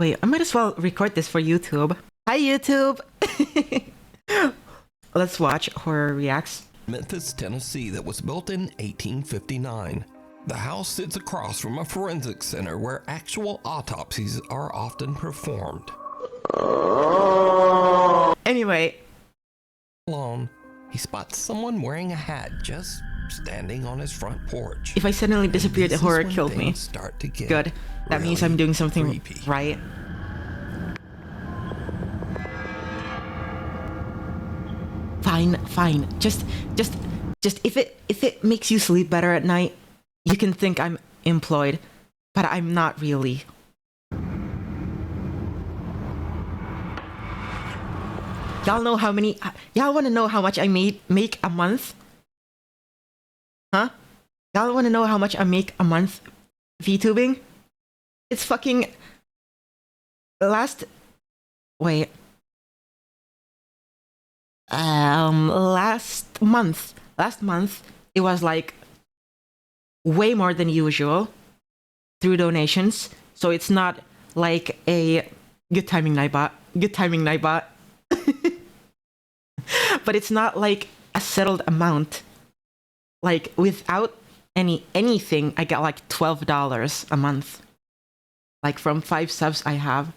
Wait, I might as well record this for YouTube. Hi, YouTube! Let's watch Horror Reacts. Memphis, Tennessee that was built in 1859. The house sits across from a forensic center where actual autopsies are often performed. Anyway. Alone, he spots someone wearing a hat just standing on his front porch. If I suddenly disappeared, the horror killed me. Start to get Good. That means I'm doing something creepy. right. Fine. Just if it makes you sleep better at night, you can think I'm employed, but I'm not really. Y'all know how many? Y'all want to know how much I make a month? Huh? Y'all want to know how much I make a month VTubing? It's fucking last month it was like way more than usual through donations. So it's not like a good timing Nightbot. But it's not like a settled amount. Like without anything, I get like $12 a month. Like from 5 subs I have.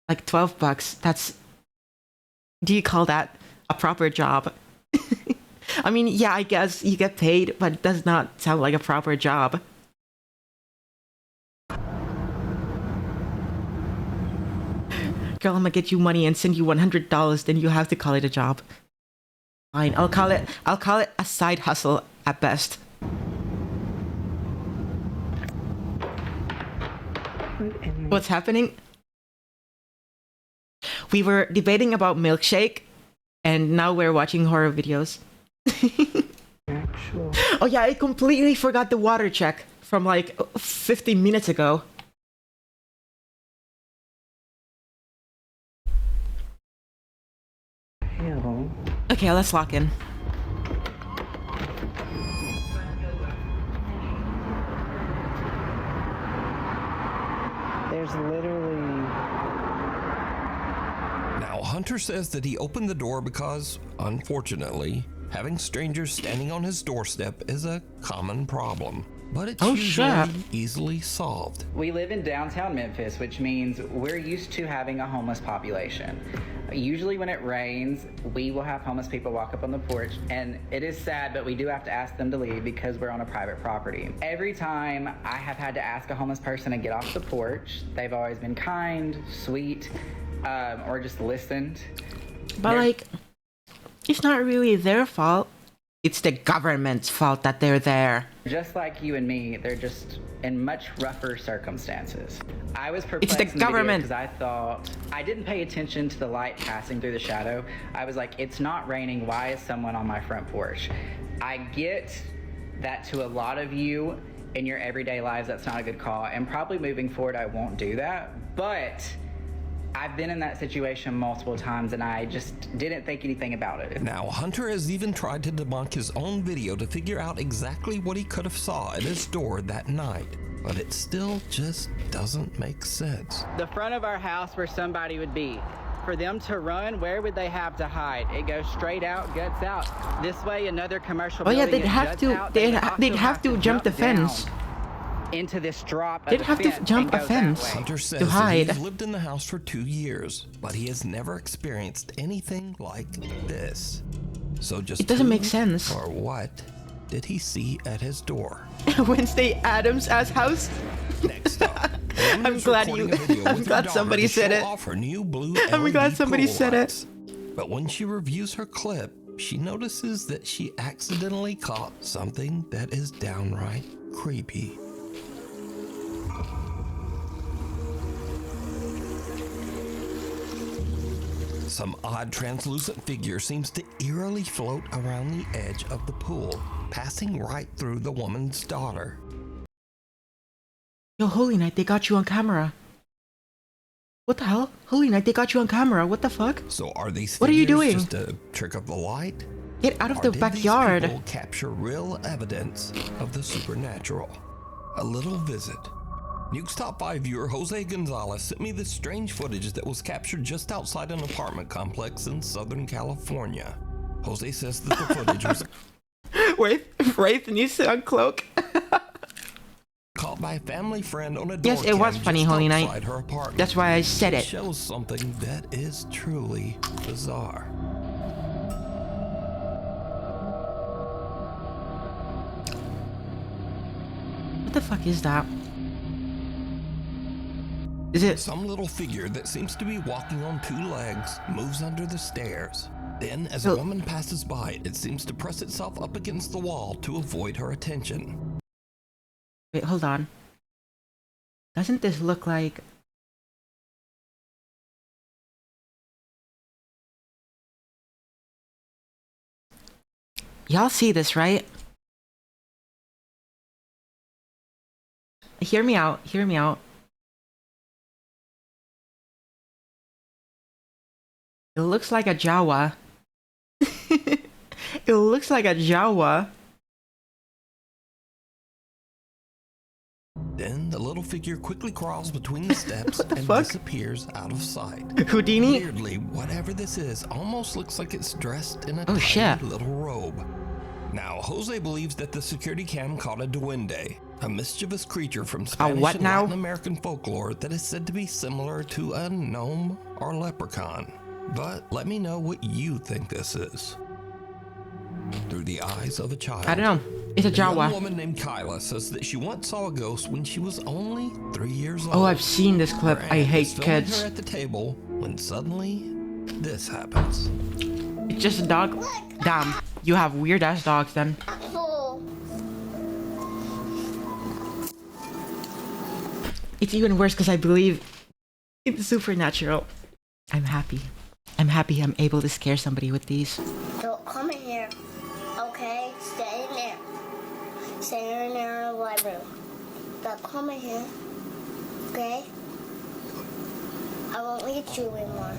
Like $12. That's, do you call that a proper job? I mean, yeah, I guess you get paid, but it does not sound like a proper job. Girl, I'm gonna get you money and send you $100, then you have to call it a job. Fine, I'll call it a side hustle at best. What's happening? We were debating about milkshake, and now we're watching horror videos. Oh yeah, I completely forgot the water check from like 15 minutes ago. Okay, let's lock in. There's literally... Now, Hunter says that he opened the door because, unfortunately, having strangers standing on his doorstep is a common problem. But it's usually easily solved. We live in downtown Memphis, which means we're used to having a homeless population. Usually when it rains, we will have homeless people walk up on the porch, and it is sad, but we do have to ask them to leave because we're on a private property. Every time I have had to ask a homeless person to get off the porch, they've always been kind, sweet, or just listened. But like, it's not really their fault. It's the government's fault that they're there. Just like you and me, they're just in much rougher circumstances. I was perplexed it's the government because I thought I didn't pay attention to the light passing through the shadow. I was like, it's not raining. Why is someone on my front porch? I get that to a lot of you in your everyday lives, that's not a good call. And probably moving forward, I won't do that. But I've been in that situation multiple times and I just didn't think anything about it. Now, Hunter has even tried to debunk his own video to figure out exactly what he could have saw at his door that night, but it still just doesn't make sense. The front of our house where somebody would be. For them to run, where would they have to hide? It goes straight out, guts out. This way, another commercial building, they'd have to jump the fence. Into this drop. They'd have to jump a fence. Hunter says to hide. That he's lived in the house for 2 years, but he has never experienced anything like this. So just it doesn't make sense. Or what did he see at his door? Wednesday Addams' house. Next up, I'm glad somebody said it. I'm glad somebody said it. But when she reviews her clip, she notices that she accidentally caught something that is downright creepy. Some odd translucent figure seems to eerily float around the edge of the pool, passing right through the woman's daughter. Yo, Holy Night, they got you on camera. What the hell? Holy Night, they got you on camera. What the fuck? So are these what are you doing? Just a trick of the light? Get out of the backyard. These people capture real evidence of the supernatural. A little visit Nuke's Top 5 viewer Jose Gonzalez sent me this strange footage that was captured just outside an apartment complex in Southern California. Jose says that the footage was Wraith needs to uncloak. caught by a family friend on a door Yes, it was cam funny, just Holy outside Knight. her apartment. That's why I said it. Shows something that is truly bizarre. What the fuck is that? Is it? Some little figure that seems to be walking on two legs moves under the stairs. Then, as a woman passes by, it seems to press itself up against the wall to avoid her attention. Wait, hold on. Doesn't this look like... Y'all see this, right? Hear me out, hear me out. It looks like a Jawa. It looks like a Jawa. Then the little figure quickly crawls between the steps and fuck? disappears out of sight. Houdini? Weirdly, whatever this is almost looks like it's dressed in a Oh, tiny shit. little robe. Now, Jose believes that the security cam caught a duende, a mischievous creature from Spanish what and now? Latin American folklore that is said to be similar to a gnome or leprechaun. But let me know what you think this is. Through the eyes of a child. I don't know. It's a A young Jawa. woman named Kyla says that she once saw a ghost when she was only 3 years old. Oh, I've seen this clip. Her I aunt hate is filming kids. her at the table when suddenly this happens. It's just a dog. Damn, you have weird ass dogs then. It's even worse because I believe in the supernatural. I'm happy. I'm happy I'm able to scare somebody with these. Don't come in here, okay? Stay in there. Stay in there in the living room. Don't come in here, okay? I won't eat you anymore.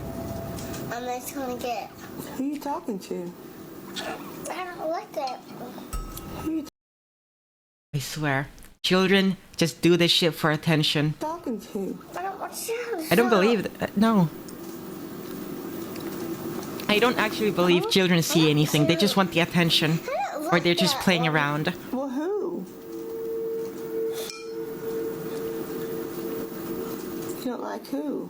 I'm just gonna get. Who you talking to? I don't like that. I swear. Children just do this shit for attention. Talking to? I don't want you. I don't believe that. No. I don't actually believe children see anything. They just want the attention. Or they're just playing around. Well, who? You don't like who?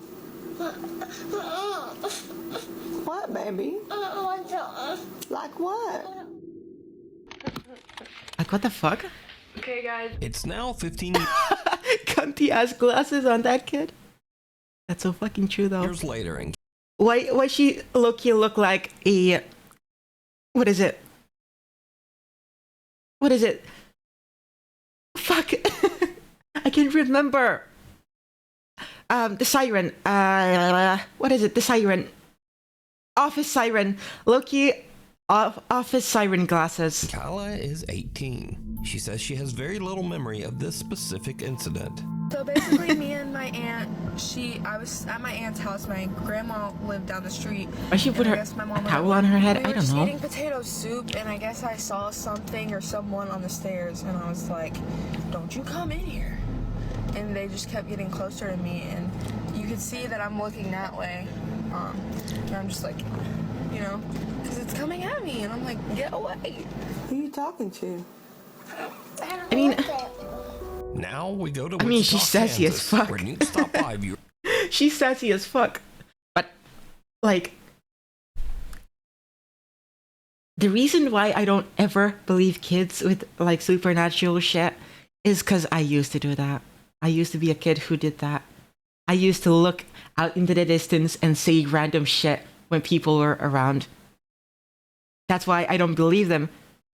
What, baby? Like what? Like, what the fuck? Okay, guys. It's now 15 Cunty ass glasses on that kid. That's so fucking true though. years later, and Why she low-key look like a... What is it? What is it? Fuck. I can't remember. The siren. What is it? The siren. Office siren. Loki. Office siren glasses. Kyla is 18. She says she has very little memory of this specific incident. So basically, me and my aunt, I was at my aunt's house. My grandma lived down the street. Why she put and I her guess my mom a and towel on her head? We I were don't just know. eating potato soup, and I guess I saw something or someone on the stairs, and I was like, "Don't you come in here!" And they just kept getting closer to me, and you could see that I'm looking that way, and I'm just like, you know, because it's coming at me, and I'm like, "Get away!" Who you talking to? I mean, Now we go to I mean, Wichita, she's sassy as Kansas, fuck. where Nuke's Top 5 viewer she's sassy as fuck. But, like, the reason why I don't ever believe kids with, like, supernatural shit is because I used to do that. I used to be a kid who did that. I used to look out into the distance and say random shit when people were around. That's why I don't believe them.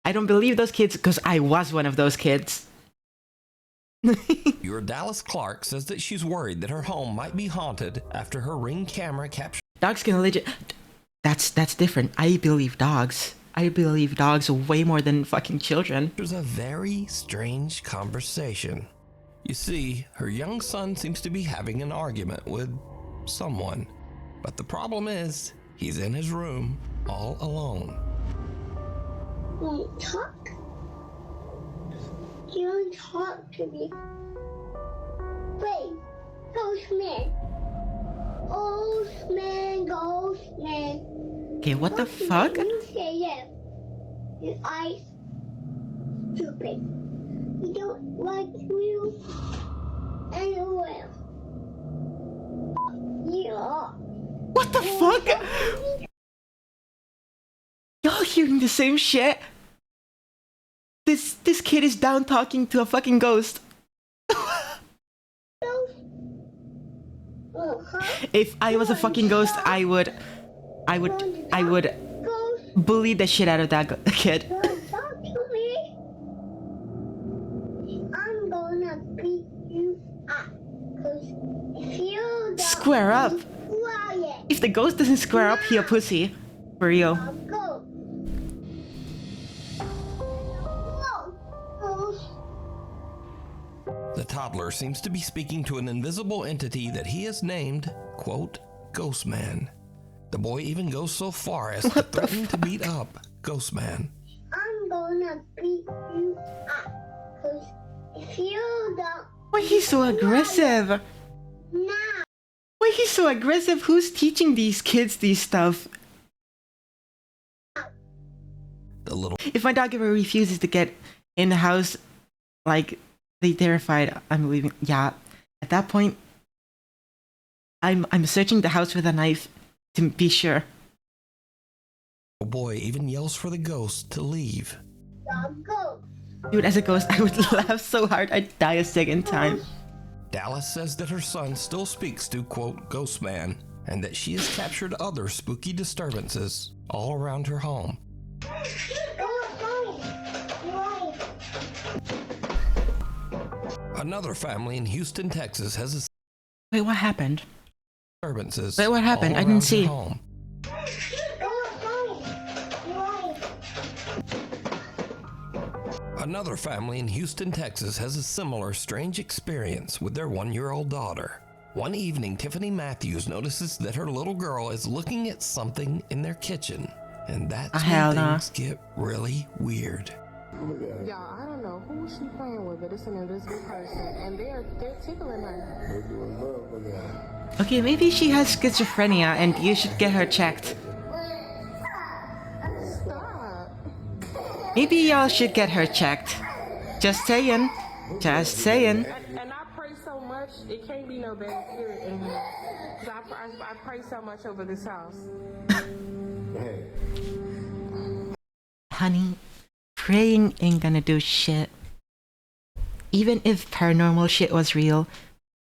I don't believe those kids because I was one of those kids. Viewer Dallas Clark says that she's worried that her home might be haunted after her Ring camera captures Dogs can legit... That's different. I believe dogs. I believe dogs way more than fucking children. a very strange conversation. You see, her young son seems to be having an argument with someone. But the problem is, he's in his room all alone. Won't talk. You don't talk to me. Wait, ghost man. Ghost man, ghost man. Okay, what the Ghost fuck? man, you say yes. Your eyes stupid. You don't like you anywhere. Yeah. What the fuck? Y'all hearing the same shit? This kid is down talking to a fucking ghost. If I was a fucking ghost, I would bully the shit out of that kid. Don't talk to me. I'm gonna beat you up. 'Cause if you don't Square up. be quiet, If the ghost doesn't square up, he a pussy. For real. I'll go. Whoa, ghost. The toddler seems to be speaking to an invisible entity that he has named, quote, Ghost Man. The boy even goes so far as to threaten to beat up Ghost Man. I'm gonna beat you up. 'Cause if you don't Why he's so aggressive? now, Why he's so aggressive? Who's teaching these kids these stuff? The little If my dog ever refuses to get in the house, like they terrified, I'm leaving. Yeah, at that point, I'm searching the house with a knife to be sure. boy even yells for the ghost to leave. I'll go. Dude, as a ghost, I would laugh so hard I'd die a second time. Dallas says that her son still speaks to, quote, Ghost Man, and that she has captured other spooky disturbances all around her home. Another family in Houston, Texas has a Wait, what happened? disturbances. Wait, what happened? all I didn't around her see. home. Another family in Houston, Texas has a similar strange experience with their 1-year-old daughter. One evening, Tiffany Matthews notices that her little girl is looking at something in their kitchen, and that's hell when no. things get really weird. Y'all, I don't know who she playing with, but it's an invisible person, and they're tickling her. Okay, maybe she has schizophrenia and you should get her checked. Stop. Maybe y'all should get her checked. Just saying. Just saying. And I pray so much, it can't be no bad spirit in here. 'Cause I pray so much over this house. Honey, praying ain't gonna do shit. Even if paranormal shit was real,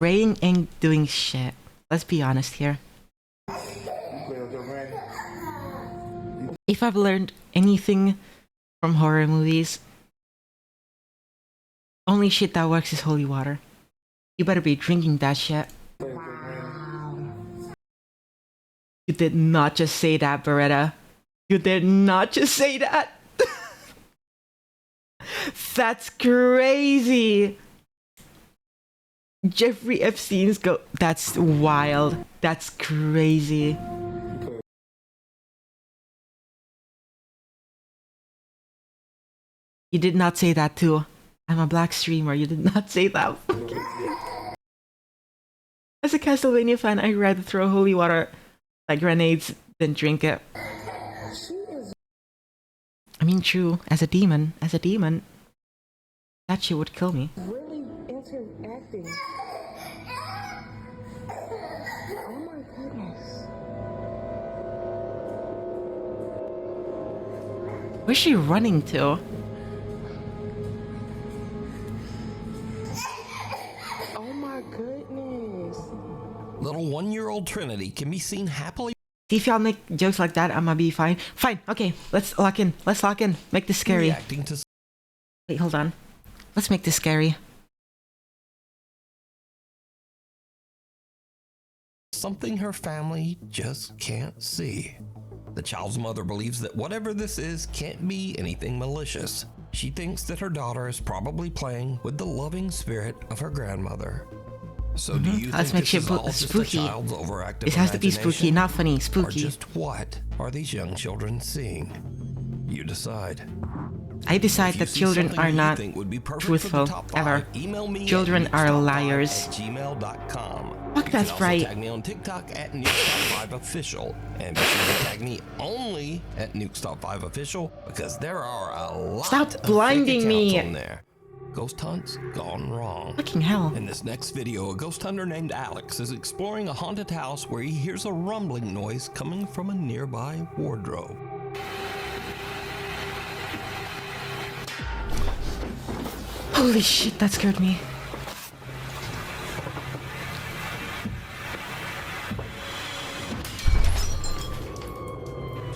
praying ain't doing shit. Let's be honest here. If I've learned anything from horror movies, only shit that works is holy water. You better be drinking that shit. You did not just say that, Beretta. You did not just say that. That's crazy. Jeffrey Epstein's go. That's wild. That's crazy. You did not say that too. I'm a black streamer. You did not say that. As a Castlevania fan, I'd rather throw holy water like grenades than drink it. I mean, true. As a demon, that shit would kill me. Really interacting. Oh my goodness. Where's she running to? Oh my goodness. Little 1-year-old Trinity can be seen happily See, if y'all make jokes like that, I'ma be fine. Fine, okay, let's lock in. Let's lock in. Make this scary. reacting to Wait, hold on. Let's make this scary. something her family just can't see. The child's mother believes that whatever this is can't be anything malicious. She thinks that her daughter is probably playing with the loving spirit of her grandmother. So do you Let's think make this shit is all just a spooky. child's overactive This has to be spooky, imagination? not funny. Or Spooky. just what are these young children seeing? You decide. I decide If you that see children something are you not think would be perfect for truthful the top ever. 5, email me Children at are newstop5 liars. at gmail.com. Fuck, You that's can also right. tag me on TikTok at newstop5official, and be sure to tag me only at newstop5official because there are a lot Stop of blinding fake accounts me. on there. Ghost hunts gone wrong. Fucking hell. In this next video, a ghost hunter named Alex is exploring a haunted house where he hears a rumbling noise coming from a nearby wardrobe. Holy shit, that scared me.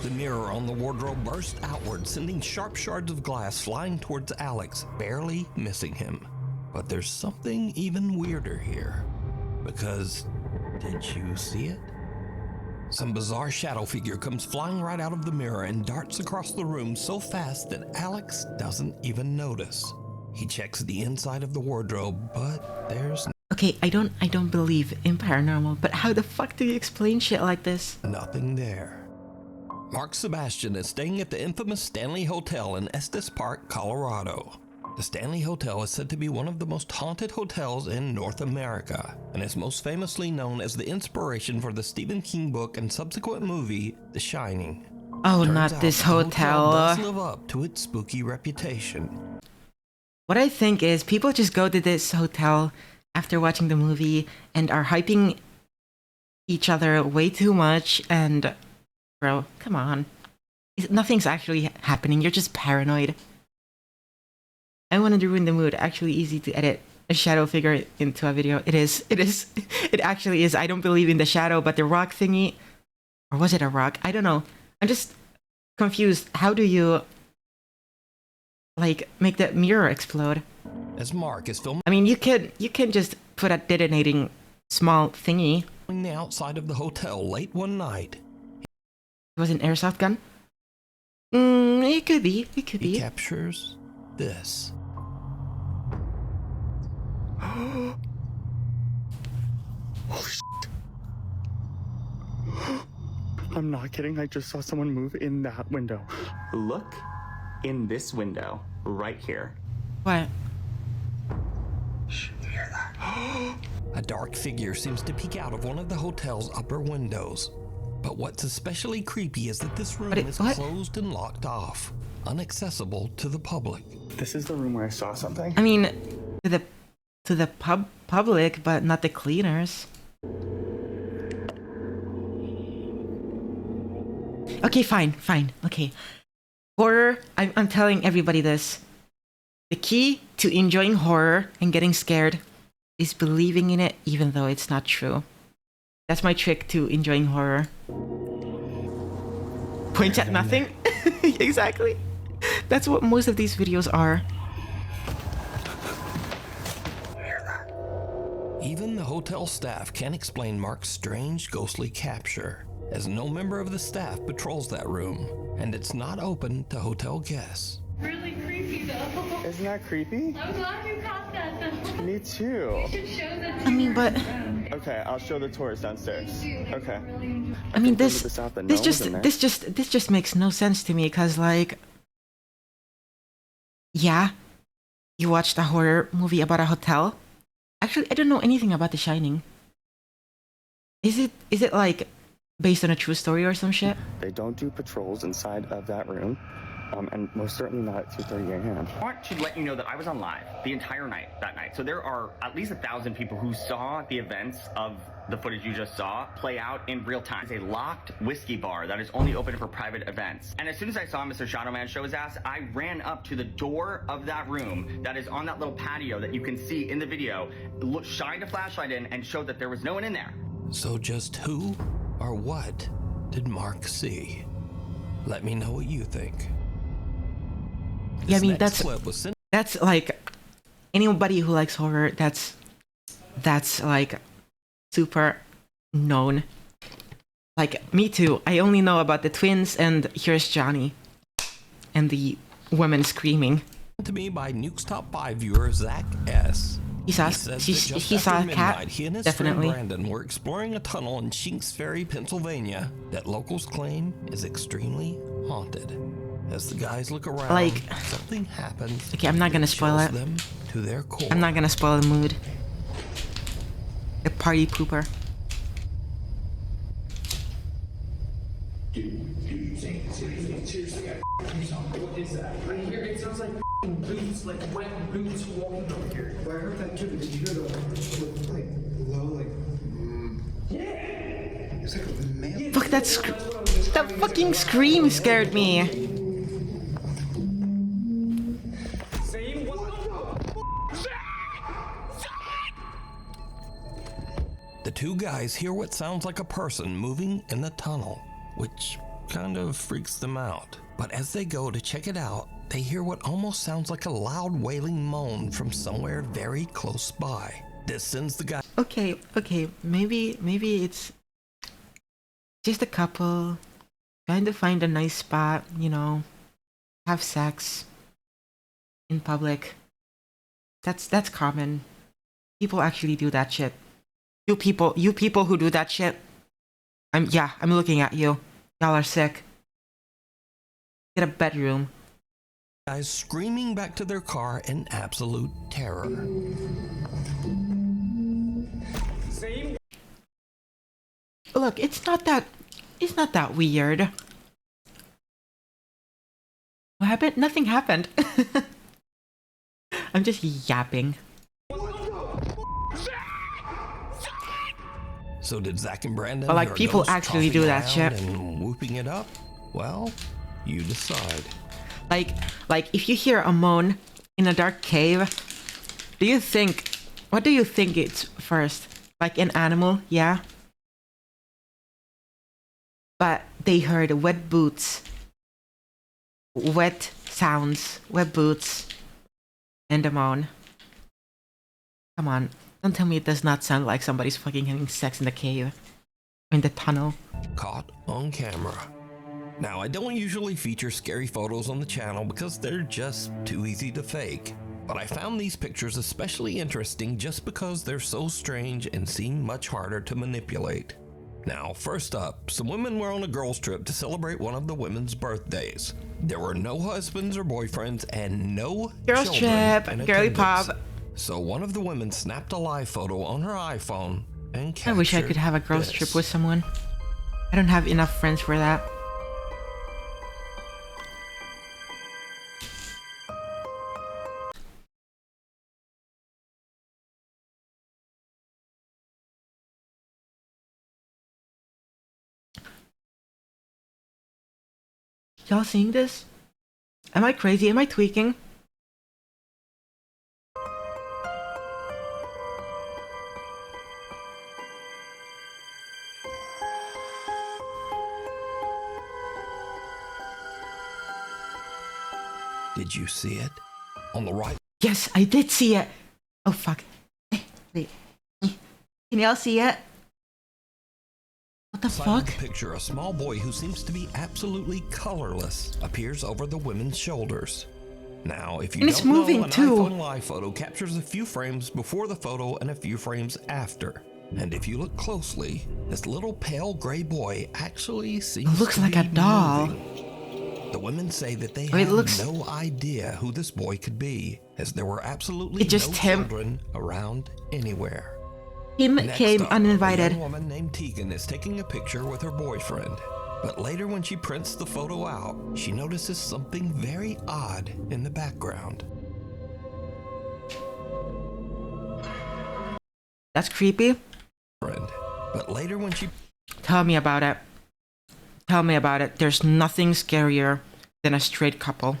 The mirror on the wardrobe burst outward, sending sharp shards of glass flying towards Alex, barely missing him. But there's something even weirder here. Because, did you see it? Some bizarre shadow figure comes flying right out of the mirror and darts across the room so fast that Alex doesn't even notice. He checks the inside of the wardrobe, but there's Okay, I don't believe in paranormal, but how the fuck do you explain shit like this? nothing there. Mark Sebastian is staying at the infamous Stanley Hotel in Estes Park, Colorado. The Stanley Hotel is said to be one of the most haunted hotels in North America, and is most famously known as the inspiration for the Stephen King book and subsequent movie, The Shining. Oh, Turns not out this the hotel does hotel. live up to its spooky reputation. What I think is people just go to this hotel after watching the movie and are hyping each other way too much, and bro, come on. Nothing's actually happening, you're just paranoid. I wanted to ruin the mood. Actually easy to edit a shadow figure into a video. It is. It actually is. I don't believe in the shadow, but the rock thingy, or was it a rock? I don't know. I'm just confused. How do you like make that mirror explode? As Mark is filming I mean, you can just put a detonating small thingy. the outside of the hotel late one night, It was an airsoft gun. It could be. It could he be. captures this. I'm not kidding. I just saw someone move in that window. Look in this window right here. What? A dark figure seems to peek out of one of the hotel's upper windows. But what's especially creepy is that this room is what? closed and locked off, inaccessible to the public. This is the room where I saw something. I mean, to the public, but not the cleaners. Okay, fine. Okay. Horror, I'm telling everybody this. The key to enjoying horror and getting scared is believing in it even though it's not true. That's my trick to enjoying horror. Point at nothing? Exactly. That's what most of these videos are. Even the hotel staff can't explain Mark's strange ghostly capture, as no member of the staff patrols that room, and it's not open to hotel guests. Really creepy though. Isn't that creepy? I'm glad you caught that though. Me too. You should show that to I mean, but Okay, I'll show the tourists downstairs. Okay. I mean, this this just makes no sense to me because, like, yeah, you watched a horror movie about a hotel. Actually, I don't know anything about The Shining. Is it like based on a true story or some shit? They don't do patrols inside of that room. And most certainly not at 2:30 a.m. I want to let you know that I was on live the entire night that night. So there are at least 1,000 people who saw the events of the footage you just saw play out in real time. It's a locked whiskey bar that is only open for private events. And as soon as I saw Mr. Shadowman show his ass, I ran up to the door of that room that is on that little patio that you can see in the video, shined a flashlight in and showed that there was no one in there. So just who or what did Mark see? Let me know what you think. Yeah, I mean, This next clip was sent that's like anybody who likes horror. That's like super known. Like me too. I only know about the twins and Here's Johnny, and the woman screaming. to me by Nuke's Top 5 viewer Zach S. He saw says that he just saw a after cat. midnight, he and his Definitely. friend Brandon were exploring a tunnel in Shinks Ferry, Pennsylvania, that locals claim is extremely haunted. As the guys look around, Like- something happens. Okay, I'm not gonna that spoil chills it. them to their core. I'm not gonna spoil the mood. The party pooper. Fuck, that fucking scream scared me. The two guys hear what sounds like a person moving in the tunnel, which kind of freaks them out. But as they go to check it out, they hear what almost sounds like a loud wailing moan from somewhere very close by. This sends the guy. Okay, maybe it's just a couple trying to find a nice spot, you know, have sex in public. That's common. People actually do that shit. You people who do that shit. I'm looking at you. Y'all are sick. Get a bedroom. Guys screaming back to their car in absolute terror. Look, it's not that weird. What happened? Nothing happened. I'm just yapping. So did Zach and Brandon? But, like, hear a people ghost actually coughing do that around shit. and whooping it up? Well, you decide. Like if you hear a moan in a dark cave, what do you think it's first? Like an animal, yeah? But they heard wet boots, wet sounds, wet boots, and a moan. Come on, don't tell me it does not sound like somebody's fucking having sex in the cave, in the tunnel. Caught on camera. Now, I don't usually feature scary photos on the channel because they're just too easy to fake. But I found these pictures especially interesting just because they're so strange and seem much harder to manipulate. Now, first up, some women were on a girls' trip to celebrate one of the women's birthdays. There were no husbands or boyfriends and no Girls' children trip, in girly attendance. pop. So one of the women snapped a live photo on her iPhone and captured I wish I could have a girls' this. trip with someone. I don't have enough friends for that. Y'all seeing this? Am I crazy? Am I tweaking? Did you see it? On the right. Yes, I did see it. Oh fuck. Wait. Can y'all see it? What the Side fuck? of the picture, a small boy who seems to be absolutely colorless appears over the women's shoulders. Now, if you And don't it's moving know, an too. iPhone live photo captures a few frames before the photo and a few frames after. And if you look closely, this little pale gray boy actually seems It looks to like a be doll. moving. The women say that they Oh, it have looks- no idea who this boy could be, as there were absolutely It's just no him. children around anywhere. Him Next came up, A uninvited. young woman named Tegan is taking a picture with her boyfriend. But later when she prints the photo out, she notices something very odd in the background. That's creepy. But later when she Tell me about it. Tell me about it. There's nothing scarier than a straight couple.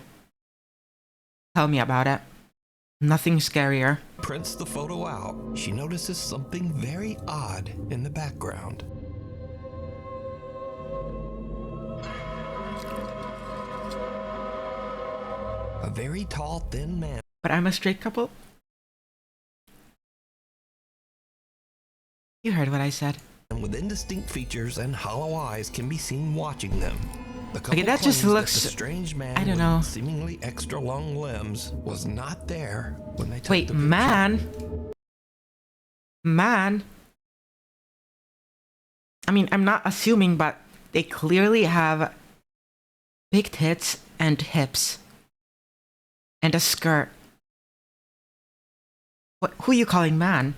Tell me about it. Nothing scarier. prints the photo out, she notices something very odd in the background. A very tall, thin man. But I'm a straight couple? You heard what I said. And with indistinct features and hollow eyes can be seen watching them. The couple Okay, that just claims looks- the strange man I don't with know. seemingly extra long limbs was not there when they took Wait, the picture. Man? I mean, I'm not assuming, but they clearly have big tits and hips. And a skirt. Who you calling man?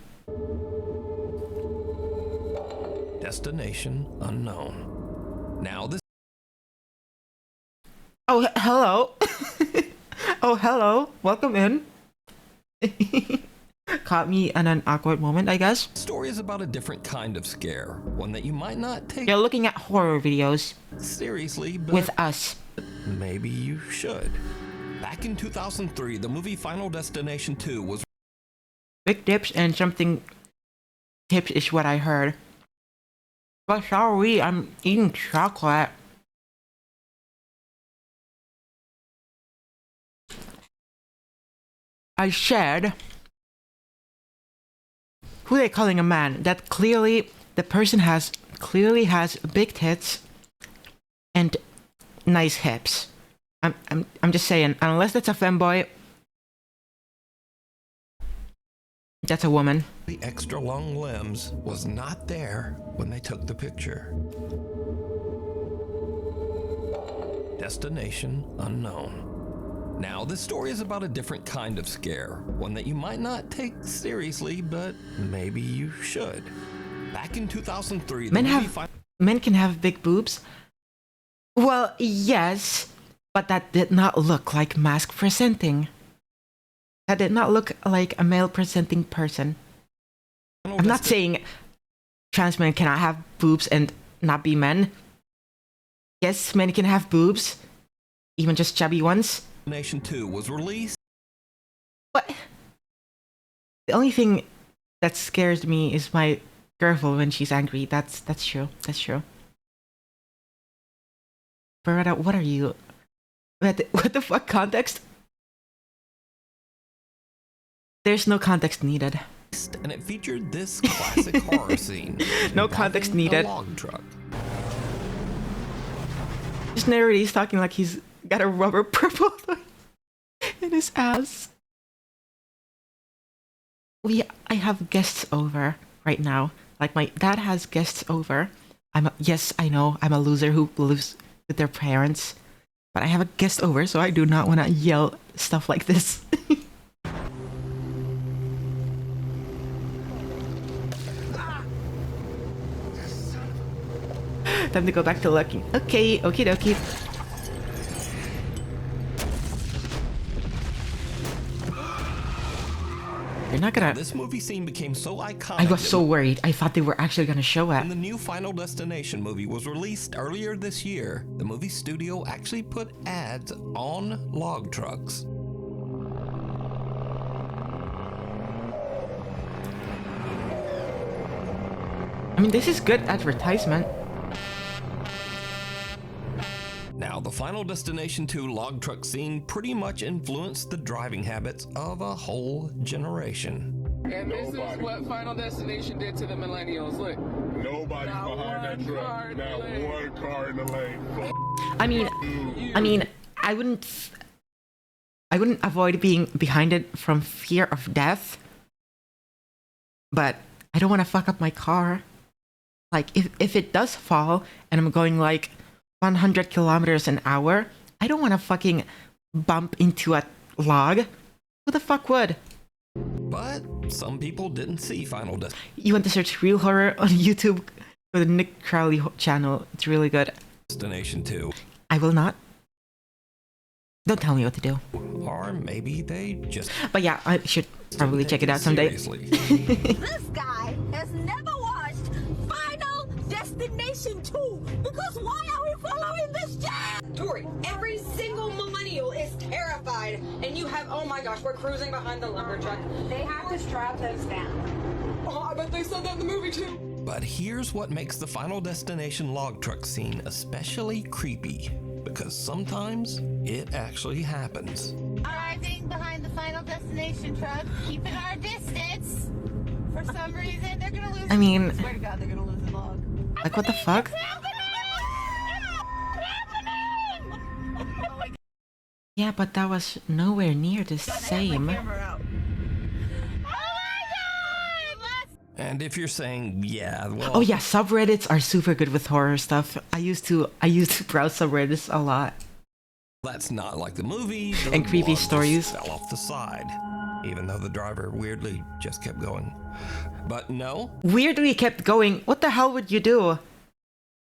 Destination unknown. Now this. Oh, hello. Oh, hello. Welcome in. Caught me in an awkward moment, I guess. Story is about a different kind of scare, one that you might not take You're looking at horror videos seriously, but with us. maybe you should. Back in 2003, the movie Final Destination 2 was Big dips and something tips is what I heard. But sorry, I'm eating chocolate. I said, who they calling a man? That clearly the person clearly has big tits and nice hips. I'm just saying, unless that's a femboy, that's a woman. the extra long limbs was not there when they took the picture. Destination unknown. Now, this story is about a different kind of scare, one that you might not take seriously, but maybe you should. Back in 2003, the Men can have big boobs? Well, yes, but that did not look like mask presenting. That did not look like a male presenting person. I'm not saying trans men cannot have boobs and not be men. Yes, men can have boobs, even just chubby ones. Destination 2 was released. What? The only thing that scares me is my girlfriend when she's angry. That's true. That's true. Beretta, what are you? What the fuck context? There's no context needed. And it featured this classic horror scene. No context needed. A log truck. This narrator is talking like he's got a rubber purple in his ass. I have guests over right now. Like my dad has guests over. Yes, I know I'm a loser who lives with their parents, but I have a guest over, so I do not want to yell stuff like this. Time to go back to looking. Okay, okie dokie. You're not gonna. This movie scene became so iconic. I was so worried. I thought they were actually gonna show it. When the new Final Destination movie was released earlier this year, the movie studio actually put ads on log trucks. I mean, this is good advertisement. Now, the Final Destination 2 log truck scene pretty much influenced the driving habits of a whole generation. And this is what Final Destination did to the millennials. Look. Nobody's Not behind that one truck. car in the Not lane. one car in the lane. I wouldn't avoid being behind it from fear of death. But I don't want to fuck up my car. Like, if it does fall and I'm going like 100 kilometers an hour, I don't want to fucking bump into a log. Who the fuck would? But some people didn't see Final Destination. You want to search real horror on YouTube for the Nick Crowley channel. It's really good. Destination 2. I will not. Don't tell me what to do. Or maybe they just... But yeah, I should probably check it out someday. Seriously. This guy has never watched Final Destination 2 because why are we following this jam? Tori, every single millennial is terrified, and you have, oh my gosh, we're cruising behind the lumber truck. They have to strap those down. Oh, I bet they said that in the movie too. But here's what makes the Final Destination log truck scene especially creepy. Because sometimes it actually happens. Arriving behind the Final Destination truck, keeping our distance. For some reason, they're gonna lose. I mean, I swear to God, they're gonna lose the log. like what the fuck? Yeah, but that was nowhere near the same. And if you're saying, yeah, well... Oh yeah, subreddits are super good with horror stuff. I used to browse subreddits a lot. That's not like the movie. The And creepy blood just stories. fell off the side, even though the driver weirdly just kept going. But no, Weirdly kept going. What the hell would you do?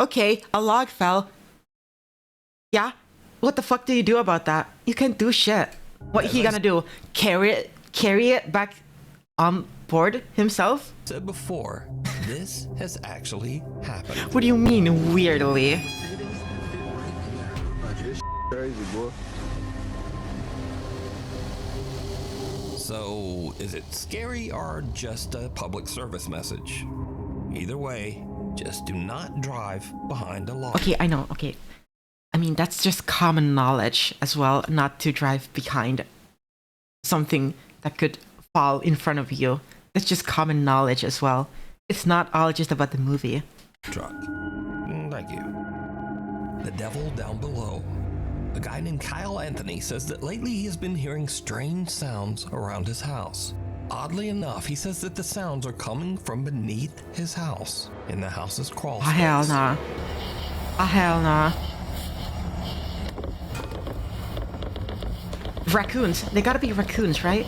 Okay, a log fell. Yeah? What the fuck do you do about that? You can't do shit. What he gonna do? Carry it back on board himself? said before, this has actually happened. What do you mean, weirdly? Crazy, boy. So, is it scary or just a public service message? Either way, just do not drive behind a log. Okay, I know, okay. I mean, that's just common knowledge as well, not to drive behind something that could fall in front of you. That's just common knowledge as well. It's not all just about the movie. Truck. Thank you. The devil down below. A guy named Kyle Anthony says that lately he has been hearing strange sounds around his house. Oddly enough, he says that the sounds are coming from beneath his house, in the house's crawl space. Hell nah. Hell nah. Raccoons. They gotta be raccoons, right?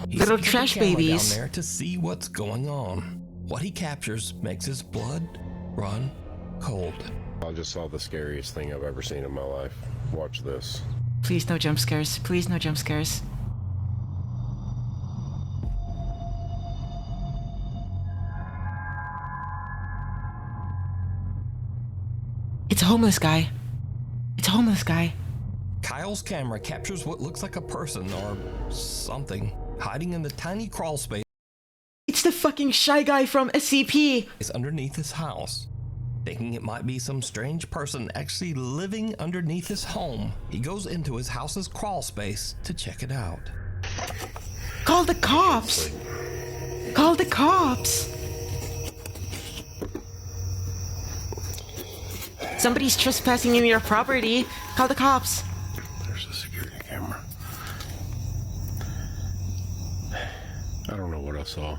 He Little sets up a trash camera babies. down there to see what's going on. What he captures makes his blood run cold. I just saw the scariest thing I've ever seen in my life. Watch this. Please no jump scares. Please no jump scares. It's a homeless guy. It's a homeless guy. Kyle's camera captures what looks like a person or something hiding in the tiny crawl space It's the fucking shy guy from SCP. underneath his house. Thinking it might be some strange person actually living underneath his home, he goes into his house's crawl space to check it out. Call the cops. Call the cops. Somebody's trespassing in your property. Call the cops. There's a security camera. I don't know what I saw.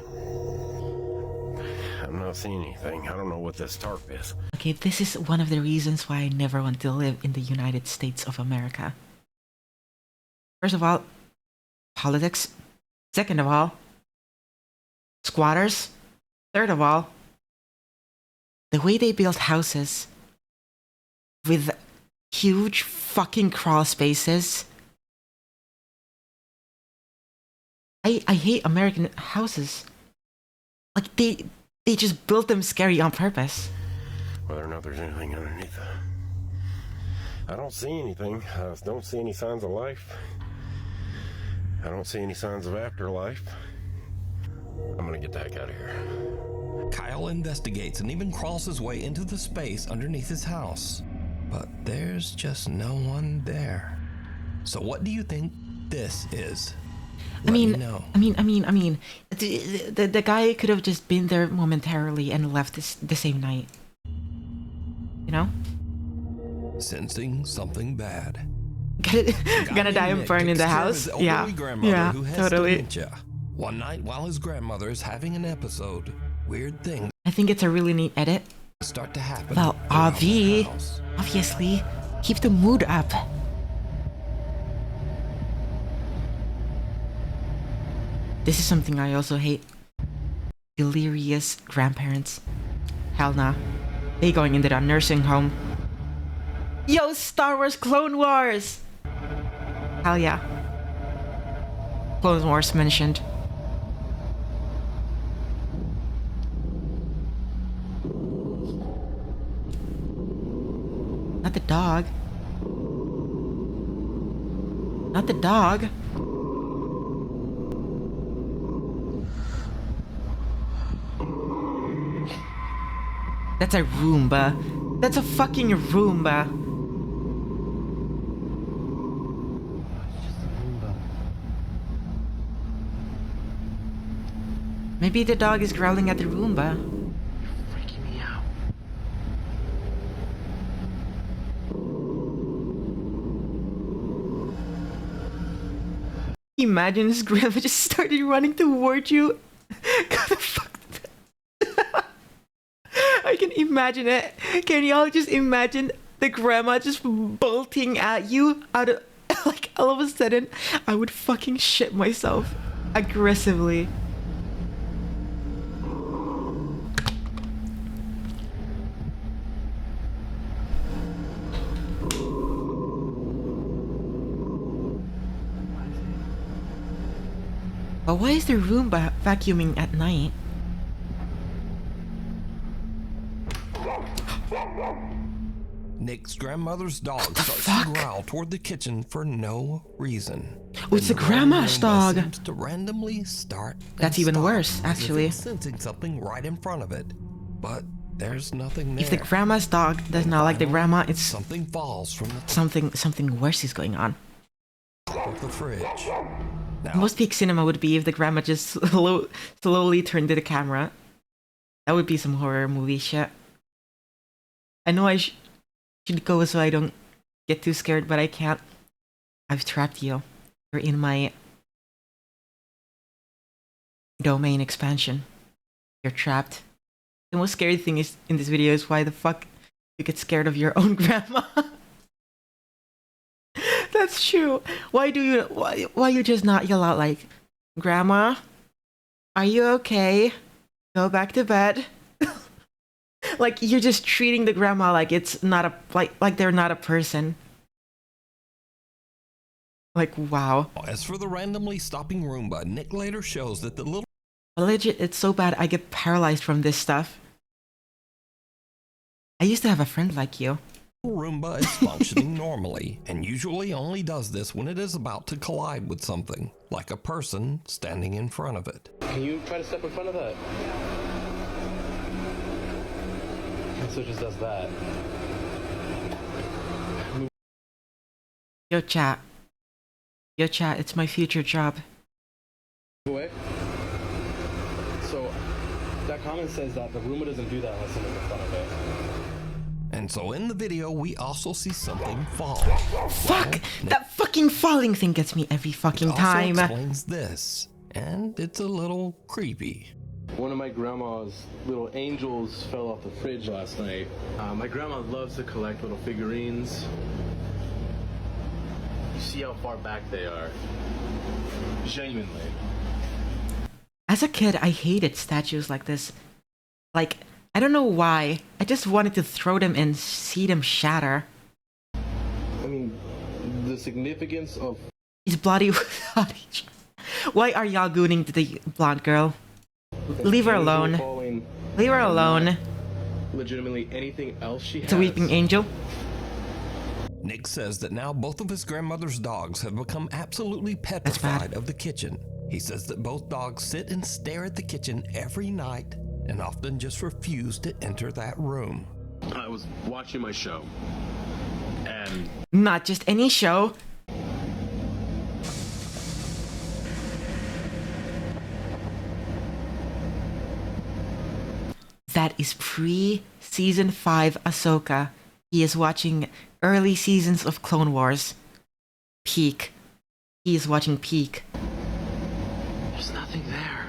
I'm not seeing anything. I don't know what this tarp is. Okay, this is one of the reasons why I never want to live in the United States of America. First of all, politics. Second of all, squatters. Third of all, the way they build houses with huge fucking crawl spaces. I hate American houses. Like they just built them scary on purpose. Whether or not there's anything underneath them. I don't see anything. I don't see any signs of life. I don't see any signs of afterlife. I'm gonna get the heck out of here. Kyle investigates and even crawls his way into the space underneath his house. But there's just no one there. So what do you think this is? Let me know. I mean, the guy could have just been there momentarily and left the same night. You know? Sensing something bad. Gonna die and burn in the house? Yeah, yeah, who has totally. dementia. One night while his grandmother is having an episode, weird things I think it's a really neat edit. start to happen. Well, around the house. obviously, keep the mood up. This is something I also hate. Delirious grandparents. Hell nah. They going into the nursing home. Yo, Star Wars Clone Wars! Hell yeah. Clone Wars mentioned. Not the dog. Not the dog. That's a Roomba. That's a fucking Roomba. Maybe the dog is growling at the Roomba. Freaking me out. Imagine his grandma just started running toward you. God, the fuck. I can imagine it. Can y'all just imagine the grandma just bolting at you out of like all of a sudden, I would fucking shit myself aggressively. But why is the Roomba vacuuming at night? Nick's grandmother's dog starts to growl toward the kitchen for no reason. Oh, it's the grandma's dog. Seems to randomly start. That's even worse, actually. It's sensing something right in front of it, but there's nothing there. If the grandma's dog does not like the grandma, it's something falls from the something worse is going on. top of the fridge. Now, Most peak cinema would be if the grandma just slowly turned to the camera. That would be some horror movie shit. I know I should go so I don't get too scared, but I can't. I've trapped you. You're in my domain expansion. You're trapped. The most scary thing is in this video is why the fuck you get scared of your own grandma. That's true. Why you just not yell out like, "Grandma, are you okay? Go back to bed." Like you're just treating the grandma like it's not a like they're not a person. Like wow. As for the randomly stopping Roomba, Nick later shows that the little Legit, it's so bad I get paralyzed from this stuff. I used to have a friend like you. Roomba is functioning normally, and usually only does this when it is about to collide with something, like a person standing in front of it. Can you try to step in front of that? So it just does that. Yo chat, it's my future job. Away. So that comment says that the Roomba doesn't do that unless someone's in front of it. And so in the video, we also see something fall. Fuck! That fucking falling thing gets me every fucking time. Also explains this, and it's a little creepy. One of my grandma's little angels fell off the fridge last night. My grandma loves to collect little figurines. You see how far back they are. Genuinely. As a kid, I hated statues like this. Like, I don't know why. I just wanted to throw them and see them shatter. I mean, the significance of... He's bloody without each. Why are y'all gooning to the blonde girl? Leave her alone. Leave her alone. Legitimately anything else she has. It's a weeping angel. Nick says that now both of his grandmother's dogs have become absolutely petrified of the kitchen. He says that both dogs sit and stare at the kitchen every night and often just refuse to enter that room. I was watching my show, and... Not just any show. That is pre-season 5 Ahsoka. He is watching early seasons of Clone Wars. Peak. He is watching Peak. There's nothing there.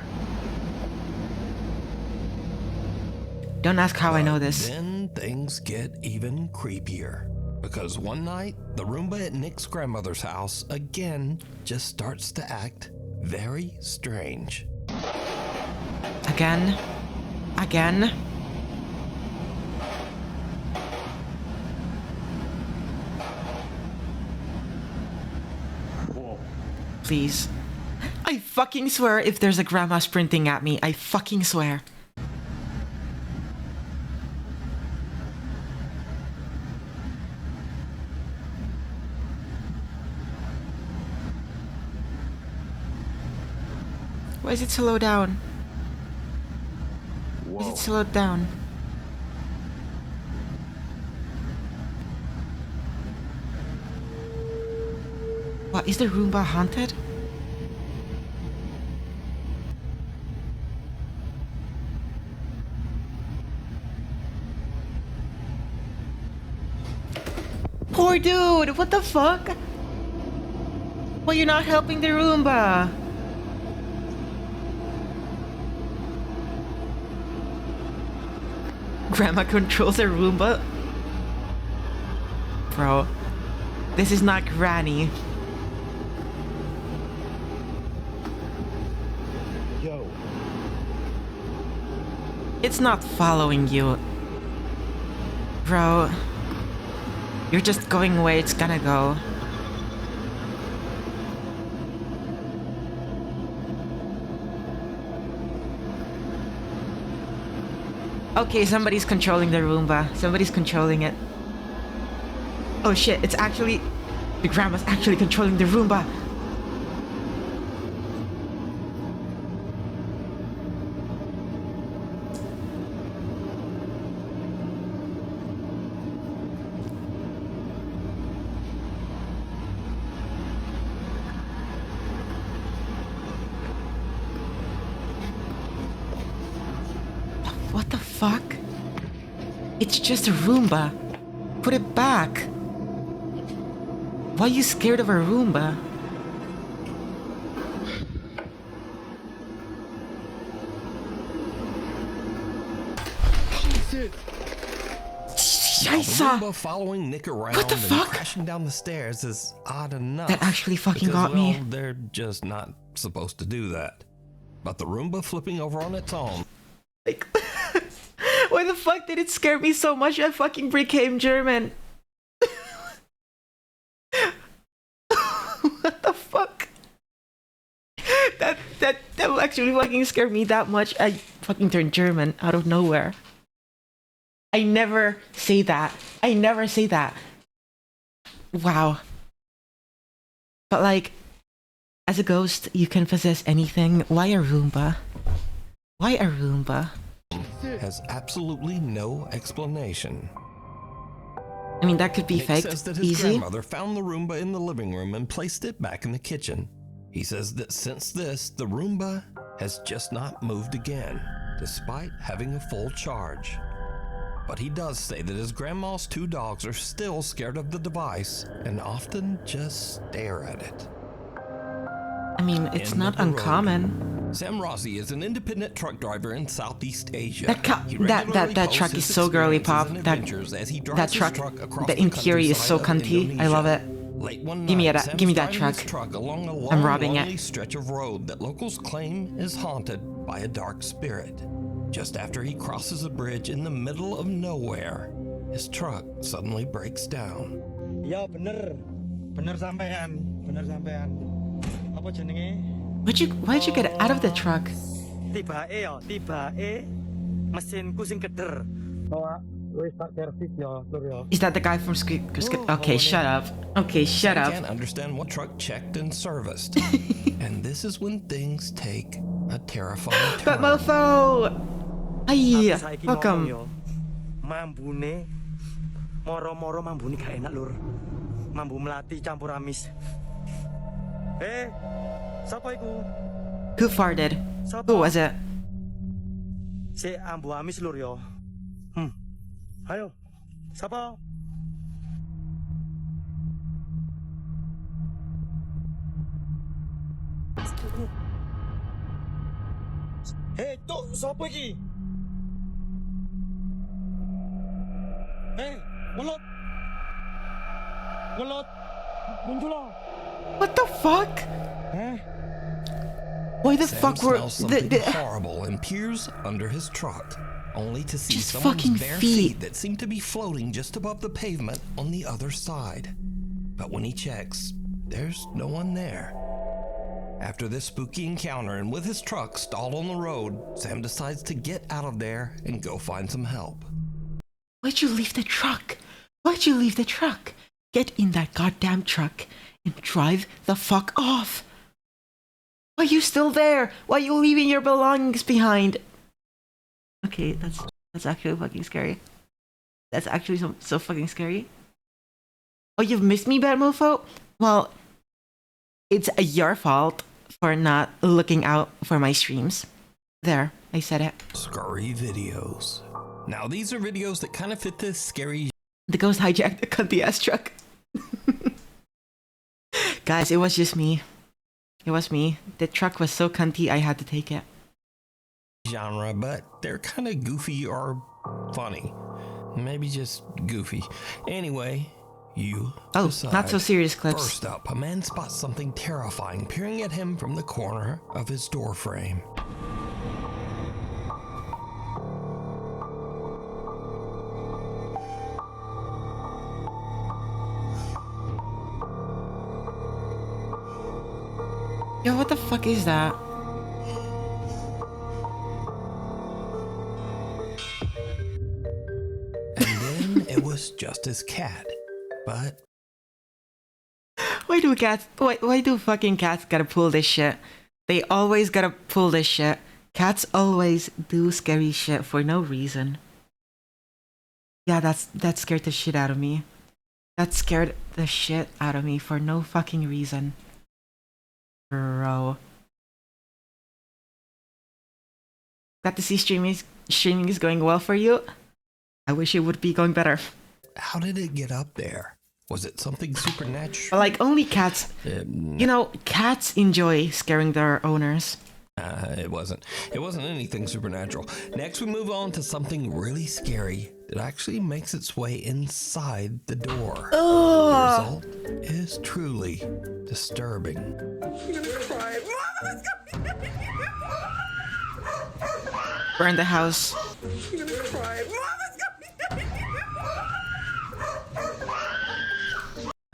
Don't ask how I know this. Then things get even creepier. Because one night, the Roomba at Nick's grandmother's house again just starts to act very strange. Again. Again. Please. I fucking swear if there's a grandma sprinting at me, I fucking swear. Why is it slowed down? Why is it slowed down? What, is the Roomba haunted? Poor dude, what the fuck? Why you're not helping the Roomba? Grandma controls her Roomba? bro. This is not Granny. Yo. It's not following you. Bro. You're just going where it's gonna go. Okay, somebody's controlling the Roomba. Somebody's controlling it. Oh shit, it's actually... The grandma's actually controlling the Roomba. What the fuck? It's just a Roomba. Put it back. Why are you scared of a Roomba? Now, the Roomba following Nick around What the and fuck? crashing down the stairs is odd enough. That actually fucking because, got me. well, they're just not supposed to do that. But the Roomba flipping over on its own. Like, why the fuck did it scare me so much? I fucking became German. What the fuck? That actually fucking scared me that much. I fucking turned German out of nowhere. I never say that. I never say that. Wow. But like, as a ghost, you can possess anything. Why a Roomba? Why a Roomba? Has absolutely no explanation. I mean, that could be Nick faked. says that his Easy. grandmother found the Roomba in the living room and placed it back in the kitchen. He says that since this, the Roomba has just not moved again, despite having a full charge. But he does say that his grandma's two dogs are still scared of the device and often just stare at it. I mean, it's End not of the road. uncommon. Sam Rossi is an independent truck driver in Southeast Asia. He That regularly posts truck his is so girly experiences pop. and That adventures as he drives that his truck, across the interior is so countryside of cunty. I love it. Late one Give me night, that. Sam's Give me that driving his truck. along a long, I'm robbing lonely it. stretch of road that locals claim is haunted by a dark spirit. Just after he crosses a bridge in the middle of nowhere, his truck suddenly breaks down. Ya bener sampean, Apa jenenge? Why'd you get out of the truck? Tibake mesinku sing keder. Oh, wis tak servis ya, Lur ya. Is that the guy from Okay, shut up. Okay, shut I up. can't understand what truck checked and serviced. And this is when things take a terrifying turn. But mofo! Ay, Saiki ngomong welcome. yo. Mambune moro-moro mambune gak enak, Lur. Mambu melati campur amis. Sapa iku? Who farted? Who was it? Si ambu amis, Lur yo. Ayo. Sapa? Tuk, sapa iki? Ngelot. Muncul. What the fuck? Why the Sam fuck were smells something horrible and peers under his truck, only to see Just someone's fucking bare feet. feet that seem to be floating just above the pavement on the other side. But when he checks, there's no one there. After this spooky encounter and with his truck stalled on the road, Sam decides to get out of there and go find some help. Why'd you leave the truck? Why'd you leave the truck? Get in that goddamn truck and drive the fuck off. Why are you still there? Why are you leaving your belongings behind? Okay, that's actually fucking scary. That's actually so fucking scary. Oh, you've missed me, bad mofo? Well, it's your fault for not looking out for my streams. There, I said it. Scary videos. Now these are videos that kind of fit this scary. The ghost hijacked the cunty ass truck. Guys, it was just me. It was me. The truck was so cunty, I had to take it. Genre, but they're kind of goofy or funny. Maybe just goofy. Anyway, You Oh, decide. not so serious clips. First up, a man spots something terrifying peering at him from the corner of his door frame. Yo, what the fuck is that? And then it was just his cat. But Why do fucking cats gotta pull this shit? They always gotta pull this shit. Cats always do scary shit for no reason. Yeah, that scared the shit out of me. That scared the shit out of me for no fucking reason. Bro. Glad to see streaming is going well for you. I wish it would be going better. how did it get up there? Was it something supernatural? Like, only cats. You know, cats enjoy scaring their owners. It wasn't. It wasn't anything supernatural. Next, we move on to something really scary that actually makes its way inside the door. Ugh. The result is truly disturbing. I'm gonna cry. Mama, Burn the house. I'm gonna cry.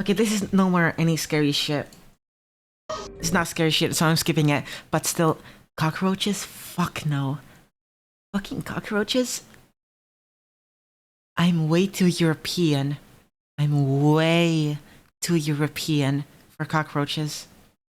Okay, this is no more any scary shit. It's not scary shit, so I'm skipping it. But still, cockroaches? Fuck no. Fucking cockroaches? I'm way too European. I'm way too European for cockroaches.